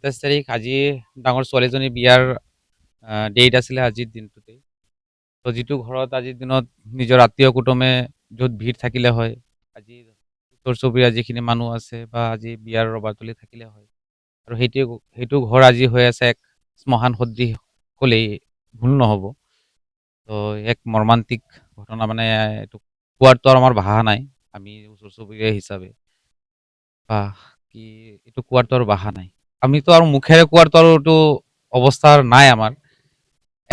২৭ তাৰিখ আজি ডাঙৰ ছোৱালীজনীৰ বিয়াৰ ডেট আছিলে আজিৰ দিনটোতে। তো যিটো ঘৰত আজিৰ দিনত নিজৰ আত্মীয় কুটুমে য'ত ভিৰ থাকিলে হয়, আজি ওচৰ চুবুৰীয়া যিখিনি মানুহ আছে বা আজি বিয়াৰ ৰবাতলি থাকিলে হয়। আৰু সেইটো ঘৰ আজি হৈ আছে এক শ্মশান সদৃশ ক'লেই ভুল নহ'ব। তো এক মৰ্মান্তিক ঘটনা মানে এইটো কোৱাৰটো আৰু আমাৰ ভাষা নাই। আমি ওচৰ চুবুৰীয়া হিচাপে বা কি এইটো কোৱাৰটো আৰু ভাষা নাই। আমিতো আৰু মুখেৰে কোৱাৰটো আৰু এইটো অৱস্থা নাই আমাৰ।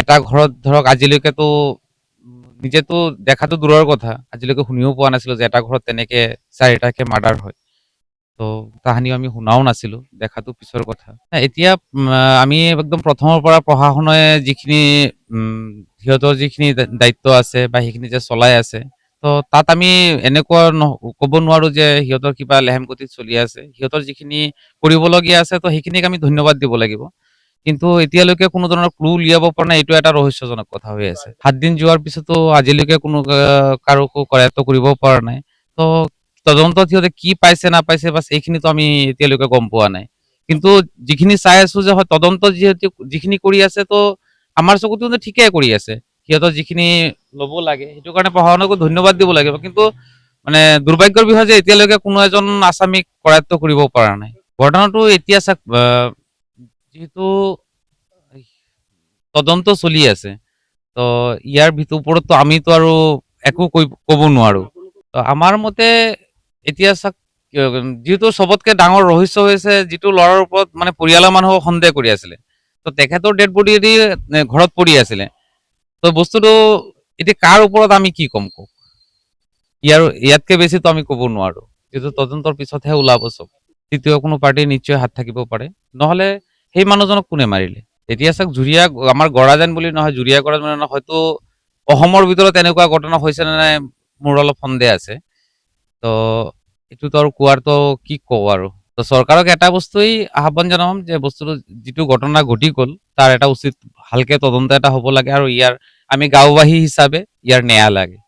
এটা ঘৰত ধৰক আজিলৈকেতো নিজেতো দেখাটো দূৰৰ কথা, আজিলৈকে শুনিও পোৱা নাছিলোঁ যে এটা ঘৰত তেনেকে ৪টাকে মাৰ্ডাৰ হয়। তো কাহিনীও আমি শুনাও নাছিলোঁ, দেখাটো পিছৰ কথা। এতিয়া আমি একদম প্ৰথমৰ পৰা প্ৰশাসনে যিখিনি সিহঁতৰ যিখিনি দায়িত্ব আছে বা সেইখিনি যে চলাই আছে, তো তাত আমি এনেকুৱা ক'ব নোৱাৰো যে সিহঁতৰ কিবা লেহেম গতিত চলি আছে। সিহঁতৰ যিখিনি কৰিবলগীয়া আছে তো সেইখিনিক আমি ধন্যবাদ দিব লাগিব। কিন্তু এতিয়ালৈকে কোনো ধৰণৰ ক্লু উলিয়াব পৰা নাই, এইটো এটা ৰহস্যজনক কথা হৈ আছে। ৭ দিন যোৱাৰ পিছতো আজিলৈকে কোনো কাৰোকো কৰায়ত্ব কৰিব পৰা নাই। তো তদন্তত সিহঁতে কি পাইছে নাপাইছে বাচ এইখিনিতো আমি এতিয়ালৈকে গম পোৱা নাই। কিন্তু যিখিনি চাই আছো যে হয় তদন্ত যিহেতু যিখিনি কৰি আছে তো আমাৰ চকুতো ঠিকে কৰি আছে। সিহঁতৰ যিখিনি ল'ব লাগে সেইটো কাৰণে প্ৰশাসনকো ধন্যবাদ দিব লাগিব। কিন্তু মানে দুৰ্ভাগ্যৰ বিষয় যে এতিয়ালৈকে কোনো এজন আসামিক কৰায়ত্ব কৰিব পৰা নাই। ঘটনাটো এতিয়া চাওক যিহেতু তদন্ত চলি আছে, তো ইয়াৰ ওপৰততো আমিতো আৰু একো ক'ব নোৱাৰো। তো আমাৰ মতে এতিয়া চাওক যিহেতু চবতকে ডাঙৰ ৰহস্য হৈছে যিটো ল'ৰাৰ ওপৰত মানে পৰিয়ালৰ মানুহক সন্দেহ কৰি আছিলে। তো তেখেতৰ ডেড বডি দি ঘৰত পৰি আছিলে। তো বস্তুটো এতিয়া কাৰ ওপৰত আমি কি ক'ম কওক? ইয়াতকে বেছিতো আমি ক'ব নোৱাৰো। যিহেতু তদন্তৰ পিছতহে ওলাব চব। তৃতীয় কোনো পাৰ্টিৰ নিশ্চয় হাত থাকিব পাৰে। নহ'লে সেই মানুহজনক কোনে মাৰিলে? এতিয়া চাওক জুৰিয়া আমাৰ গৰা যেন বুলি নহয়, জুৰিয়া গৰা মানে নহয়, হয়তো অসমৰ ভিতৰত এনেকুৱা ঘটনা হৈছে নে নাই মোৰ অলপ সন্দেহ আছে। তো এইটোতো আৰু কোৱাৰটো কি কওঁ আৰু। তো চৰকাৰক এটা বস্তুৱেই আহ্বান জনাম যে বস্তুটো যিটো ঘটনা ঘটি গ'ল তাৰ এটা উচিত ভালকে তদন্ত এটা হ'ব লাগে আৰু ইয়াৰ আমি গাঁওবাসী হিচাপে ইয়াৰ ন্যায় লাগে।